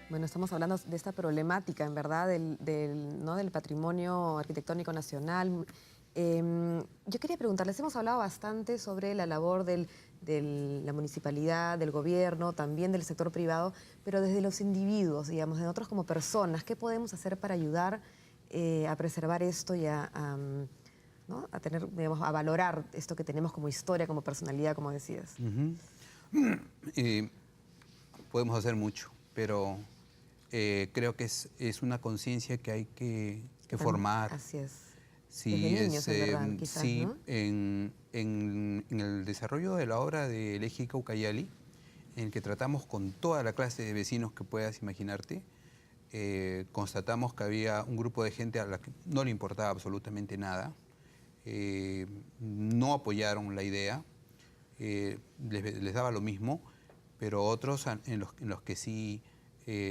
Bueno, estamos hablando de esta problemática, en verdad, ¿no? del patrimonio arquitectónico nacional. Yo quería preguntarles, hemos hablado bastante sobre la labor de la municipalidad, del gobierno, también del sector privado, pero desde los individuos, digamos, de nosotros como personas, ¿qué podemos hacer para ayudar a preservar esto y ¿no? a tener, digamos, a valorar esto que tenemos como historia, como personalidad, como decías? Podemos hacer mucho, pero creo que es una conciencia que hay que formar. Así es. Sí, Desde niños, en verdad, quizás, sí, ¿no? en el desarrollo de la obra del Eje Cauca-Yali, en el que tratamos con toda la clase de vecinos que puedas imaginarte, constatamos que había un grupo de gente a la que no le importaba absolutamente nada, no apoyaron la idea, les daba lo mismo, pero otros en los que sí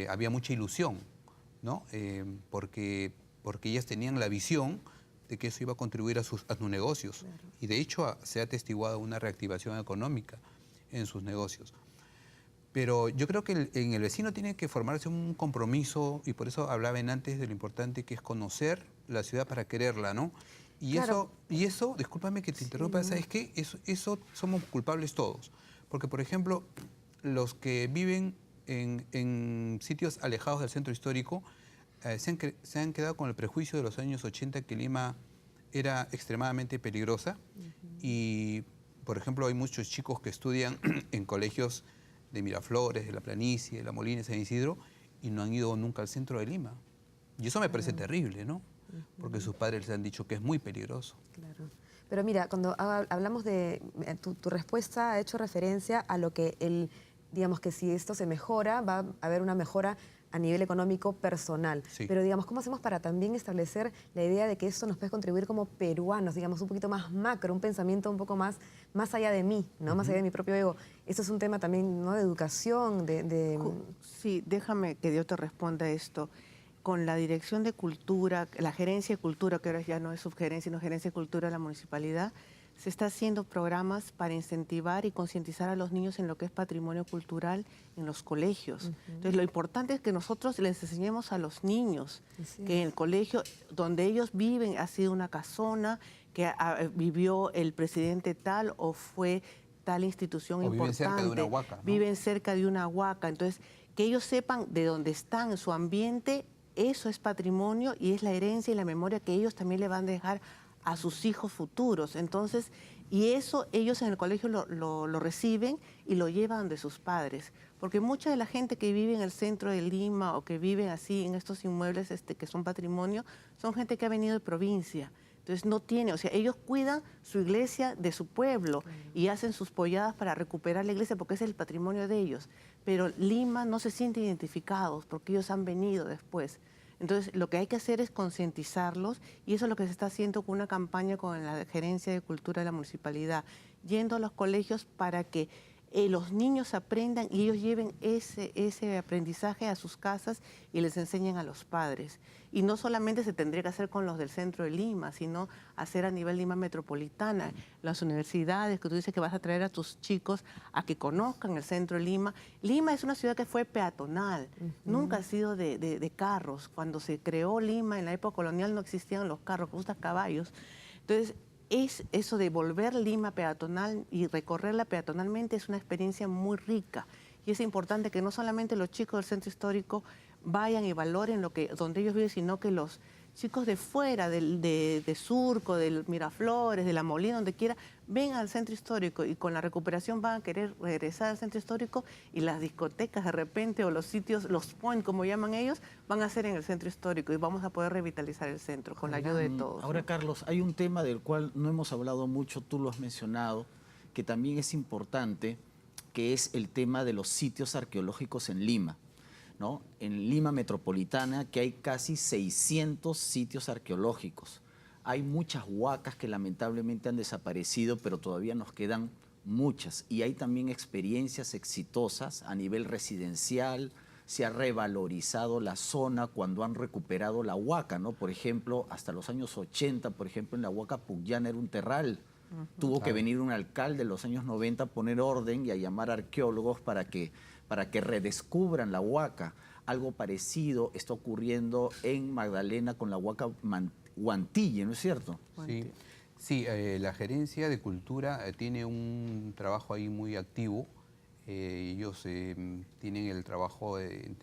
había mucha ilusión, ¿no? Porque ellas tenían la visión de que eso iba a contribuir a sus negocios. Claro. Y de hecho se ha atestiguado una reactivación económica en sus negocios. Pero yo creo que en el vecino tiene que formarse un compromiso, y por eso hablaba antes de lo importante que es conocer la ciudad para quererla, ¿no? Y, Claro. eso, discúlpame que te interrumpa, Sí. ¿sabes qué? Eso somos culpables todos. Porque, por ejemplo, los que viven en sitios alejados del centro histórico se han quedado con el prejuicio de los años 80 que Lima era extremadamente peligrosa. Y, por ejemplo, hay muchos chicos que estudian en colegios de Miraflores, de La Planicie, de La Molina, de San Isidro, y no han ido nunca al centro de Lima. Y eso me parece terrible, ¿no? Porque sus padres les han dicho que es muy peligroso. Claro. Pero mira, cuando hablamos de... Tu respuesta ha hecho referencia a lo que digamos que si esto se mejora, va a haber una mejora a nivel económico personal. Sí. Pero digamos, ¿cómo hacemos para también establecer la idea de que esto nos puede contribuir como peruanos, digamos, un poquito más macro, un pensamiento un poco más allá de mí, ¿no? Más allá de mi propio ego? Esto es un tema también, ¿no? De educación, Sí, déjame que yo te responda esto. Con la Dirección de Cultura, la Gerencia de Cultura, que ahora ya no es subgerencia, sino Gerencia de Cultura de la Municipalidad, se está haciendo programas para incentivar y concientizar a los niños en lo que es patrimonio cultural en los colegios. Entonces, lo importante es que nosotros les enseñemos a los niños que en el colegio donde ellos viven ha sido una casona, que vivió el presidente tal o fue tal institución o importante. viven cerca de una huaca, ¿no? Viven cerca de una huaca. Entonces, que ellos sepan de dónde están, en su ambiente, eso es patrimonio y es la herencia y la memoria que ellos también le van a dejar a sus hijos futuros. Entonces, y eso ellos en el colegio lo reciben y lo llevan de sus padres. Porque mucha de la gente que vive en el centro de Lima o que vive así en estos inmuebles que son patrimonio, son gente que ha venido de provincia. Entonces no tiene, o sea, ellos cuidan su iglesia de su pueblo y hacen sus polladas para recuperar la iglesia porque es el patrimonio de ellos. Pero Lima no se siente identificados porque ellos han venido después. Entonces, lo que hay que hacer es concientizarlos y eso es lo que se está haciendo con una campaña con la Gerencia de Cultura de la Municipalidad, yendo a los colegios para que los niños aprendan y ellos lleven ese aprendizaje a sus casas y les enseñen a los padres. Y no solamente se tendría que hacer con los del centro de Lima, sino hacer a nivel Lima metropolitana, las universidades, que tú dices que vas a traer a tus chicos a que conozcan el centro de Lima. Lima es una ciudad que fue peatonal, nunca ha sido de carros. Cuando se creó Lima en la época colonial no existían los carros, gustan caballos. Entonces, es eso de volver Lima peatonal y recorrerla peatonalmente es una experiencia muy rica. Y es importante que no solamente los chicos del centro histórico vayan y valoren donde ellos viven, sino que los chicos de fuera, de Surco, del Miraflores, de La Molina, donde quiera, vengan al centro histórico y con la recuperación van a querer regresar al centro histórico y las discotecas de repente o los sitios, los point como llaman ellos, van a ser en el centro histórico y vamos a poder revitalizar el centro con la ayuda de todos. Ahora, ¿no? Carlos, hay un tema del cual no hemos hablado mucho, tú lo has mencionado, que también es importante, que es el tema de los sitios arqueológicos en Lima, ¿no? En Lima metropolitana, que hay casi 600 sitios arqueológicos. Hay muchas huacas que lamentablemente han desaparecido, pero todavía nos quedan muchas. Y hay también experiencias exitosas a nivel residencial. Se ha revalorizado la zona cuando han recuperado la huaca, ¿no? Por ejemplo, hasta los años 80, por ejemplo, en la huaca Pucllana era un terral. Tuvo que venir un alcalde en los años 90 a poner orden y a llamar arqueólogos para que redescubran la huaca. algo parecido está ocurriendo en Magdalena con la Huaca Huantille, ¿no es cierto? Sí, sí, la Gerencia de Cultura tiene un trabajo ahí muy activo. Ellos tienen el trabajo de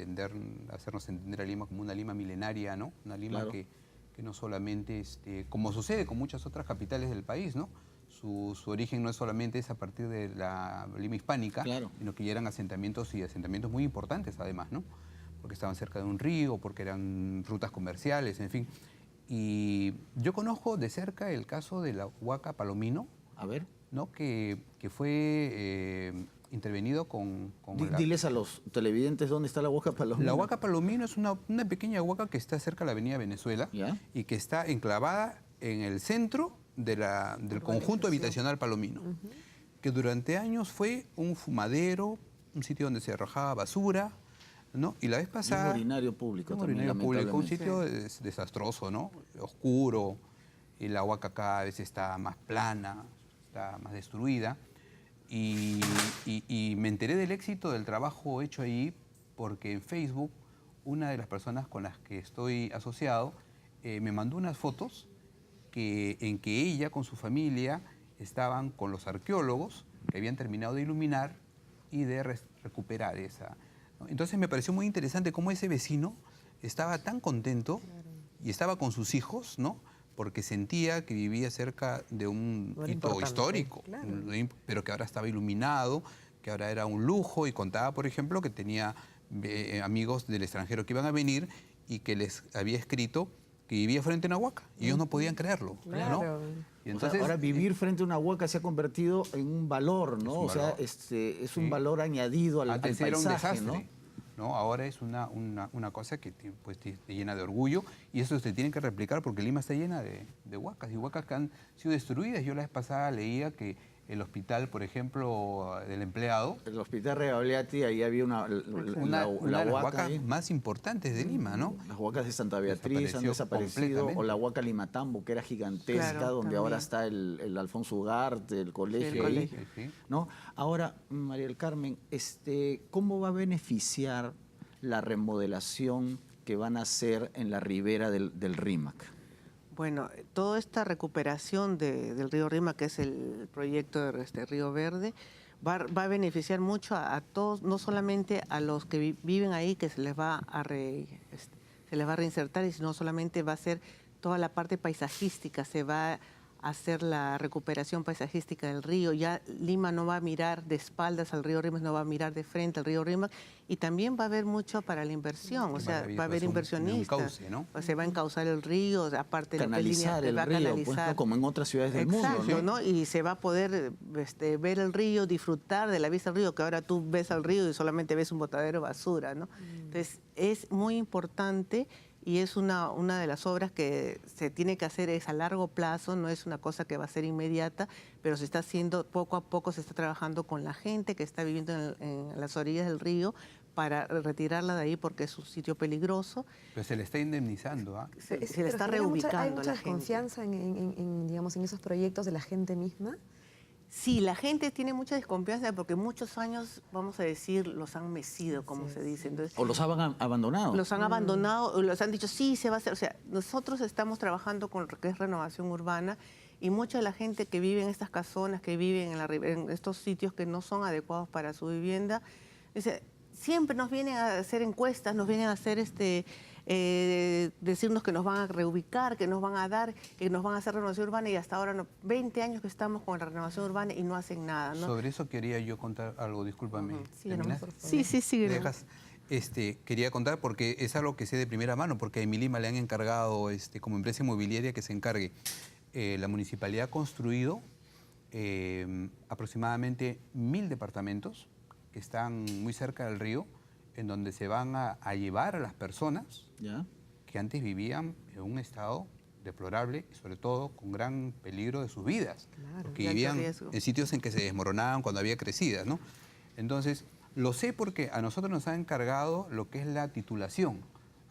hacernos entender a Lima como una Lima milenaria, ¿no? Una Lima Claro. que no solamente, como sucede con muchas otras capitales del país, ¿no? Su origen no es solamente a partir de la Lima hispánica, Claro. sino que ya eran asentamientos muy importantes además, ¿no? Porque estaban cerca de un río, porque eran rutas comerciales, en fin. Y yo conozco de cerca el caso de la Huaca Palomino, A ver, ¿no? que fue intervenido con diles a los televidentes dónde está la Huaca Palomino. La Huaca Palomino es una pequeña huaca que está cerca de la Avenida Venezuela ¿Ya? y que está enclavada en el centro del conjunto habitacional Palomino, que durante años fue un fumadero, un sitio donde se arrojaba basura, ¿no? Y la vez Y un pasada... urinario público un también, urinario público, un lamentablemente. sitio desastroso, ¿no? Oscuro, y la huaca cada vez está más plana, está más destruida. Y me enteré del éxito del trabajo hecho ahí porque en Facebook una de las personas con las que estoy asociado me mandó unas fotos en que ella con su familia estaban con los arqueólogos que habían terminado de iluminar y de recuperar esa, ¿no? Entonces me pareció muy interesante cómo ese vecino estaba tan contento y estaba con sus hijos, ¿no? Porque sentía que vivía cerca de un Lugar hito importante, histórico, claro. pero que ahora estaba iluminado, que ahora era un lujo, y contaba, por ejemplo, que tenía amigos del extranjero que iban a venir y que les había escrito que vivía frente a una huaca, y ellos no podían creerlo, Claro. ¿no? Y O sea, entonces, ahora vivir frente a una huaca se ha convertido en un valor, ¿no? Es un O sea, valor. es un Sí. valor añadido al antes paisaje, era un desastre, ¿no? ¿no? Ahora es una cosa que pues, te llena de orgullo, y eso se tiene que replicar porque Lima está llena de huacas, y huacas que han sido destruidas. Yo la vez pasada leía que el hospital, por ejemplo, del empleado, El Hospital Regabliati, ahí había una la de las huaca huacas ahí. más importantes de Lima, ¿no? Las huacas de Santa Beatriz han Desapareció desaparecido, o completamente. la huaca Limatambo, que era gigantesca, Claro, donde ahora también. está el Alfonso Ugarte, el colegio el ahí, colegio. Sí, sí. ¿no? Ahora, María del Carmen, ¿cómo va a beneficiar la remodelación que van a hacer en la ribera del Rímac? Bueno, toda esta recuperación del río Rímac, que es el proyecto de Río Verde, va a beneficiar mucho a todos, no solamente a los que viven ahí, que se les va a reinsertar, y no solamente va a ser toda la parte paisajística, se va a hacer la recuperación paisajística del río. Ya Lima no va a mirar de espaldas al río Rímac, no va a mirar de frente al río Rímac, y también va a haber mucho para la inversión, o Qué sea, maravilla, va a haber pues, un inversionistas, encauce, ¿no? pues, se va a encauzar el río, aparte de lo que Canalizar el va a río, pues, canalizar. ¿no? Como en otras ciudades del Exacto, mundo, ¿no? Y se va a poder ver el río, disfrutar de la vista del río, que ahora tú ves al río y solamente ves un botadero de basura, ¿no? Entonces, es muy importante, y es una de las obras que se tiene que hacer es a largo plazo, no es una cosa que va a ser inmediata, pero se está haciendo poco a poco, se está trabajando con la gente que está viviendo en las orillas del río para retirarla de ahí porque es un sitio peligroso. Pero se le está indemnizando, ¿ah? Se le Pero está hay reubicando mucha a la gente. desconfianza digamos, en esos proyectos de la gente misma. Sí, la gente tiene mucha desconfianza porque muchos años, vamos a decir, los han mecido, como Así se es, dice. Entonces, ¿O los han abandonado? los han abandonado, los han dicho, sí, se va a hacer. O sea, nosotros estamos trabajando con lo que es renovación urbana, y mucha de la gente que vive en estas casonas, que vive en estos sitios que no son adecuados para su vivienda, dice, siempre nos vienen a hacer encuestas, nos vienen a hacer decirnos que nos van a reubicar, que nos van a dar, que nos van a hacer renovación urbana, y hasta ahora 20 años que estamos con la renovación urbana y no hacen nada, ¿no? Sobre eso quería yo contar algo, discúlpame. Sí, ¿Terminas? por favor. Sí, ¿Me dejas? Quería contar porque es algo que sé de primera mano, porque a Emilima le han encargado como empresa inmobiliaria que se encargue. La municipalidad ha construido aproximadamente 1000 departamentos que están muy cerca del río, en donde se van a llevar a las personas ¿Ya? que antes vivían en un estado deplorable y sobre todo con gran peligro de sus vidas, Claro, porque de alto vivían riesgo. en sitios en que se desmoronaban cuando había crecidas, ¿no? Entonces, lo sé porque a nosotros nos han encargado lo que es la titulación.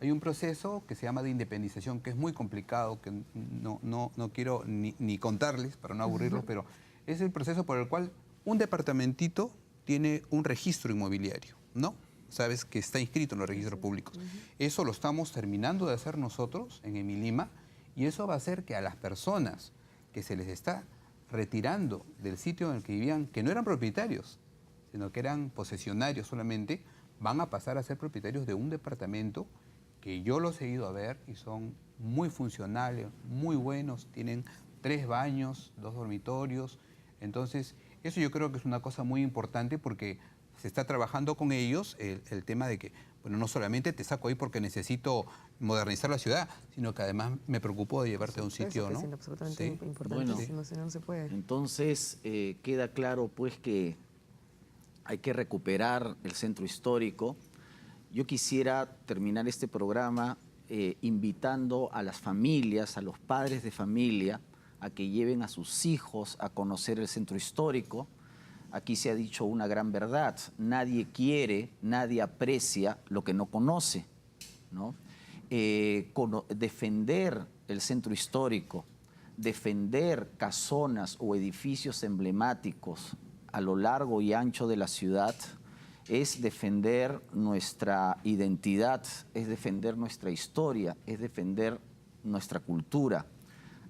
Hay un proceso que se llama de independización, que es muy complicado, que no quiero ni contarles para no aburrirlos, pero es el proceso por el cual un departamentito tiene un registro inmobiliario, ¿no? sabes que está inscrito en los registros públicos. Eso lo estamos terminando de hacer nosotros en Emilima y eso va a hacer que a las personas que se les está retirando del sitio en el que vivían, que no eran propietarios, sino que eran posesionarios solamente, van a pasar a ser propietarios de un departamento que yo los he ido a ver y son muy funcionales, muy buenos, tienen 3 baños, 2 dormitorios. Entonces, eso yo creo que es una cosa muy importante porque se está trabajando con ellos el tema de que, bueno, no solamente te saco ahí porque necesito modernizar la ciudad, sino que además me preocupo de llevarte a un sitio, ¿no? Es absolutamente Sí. importantísimo, si no, no se puede. Entonces, queda claro pues que hay que recuperar el centro histórico. Yo quisiera terminar este programa invitando a las familias, a los padres de familia, a que lleven a sus hijos a conocer el centro histórico. Aquí se ha dicho una gran verdad: nadie quiere, nadie aprecia lo que no conoce, ¿no? Defender el centro histórico, defender casonas o edificios emblemáticos a lo largo y ancho de la ciudad es defender nuestra identidad, es defender nuestra historia, es defender nuestra cultura.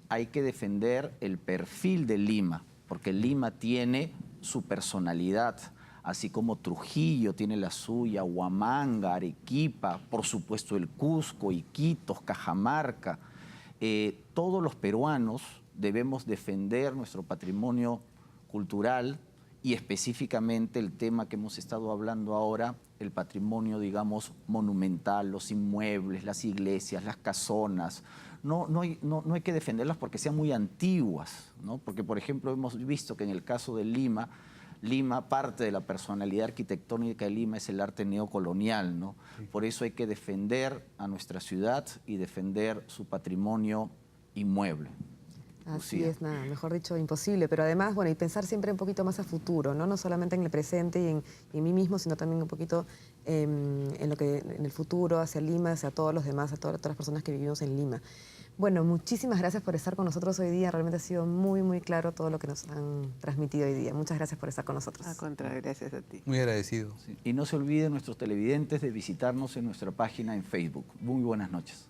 Hay que defender el perfil de Lima, porque Lima tiene su personalidad, así como Trujillo tiene la suya, Huamanga, Arequipa, por supuesto el Cusco, Iquitos, Cajamarca. Todos los peruanos debemos defender nuestro patrimonio cultural y específicamente el tema que hemos estado hablando ahora, el patrimonio, digamos, monumental, los inmuebles, las iglesias, las casonas. No hay que defenderlas porque sean muy antiguas, ¿no? Porque, por ejemplo, hemos visto que en el caso de Lima, parte de la personalidad arquitectónica de Lima es el arte neocolonial, ¿no? Sí. Por eso hay que defender a nuestra ciudad y defender su patrimonio inmueble. Así es, nada, mejor dicho, imposible. Pero además, bueno, y pensar siempre un poquito más a futuro, ¿no? No solamente en el presente y en mí mismo, sino también un poquito en el futuro, hacia Lima, hacia todos los demás, a todas las personas que vivimos en Lima. Bueno, muchísimas gracias por estar con nosotros hoy día. Realmente ha sido muy, muy claro todo lo que nos han transmitido hoy día. Muchas gracias por estar con nosotros. Al contrario, gracias a ti. Muy agradecido. Sí. Y no se olviden nuestros televidentes de visitarnos en nuestra página en Facebook. Muy buenas noches.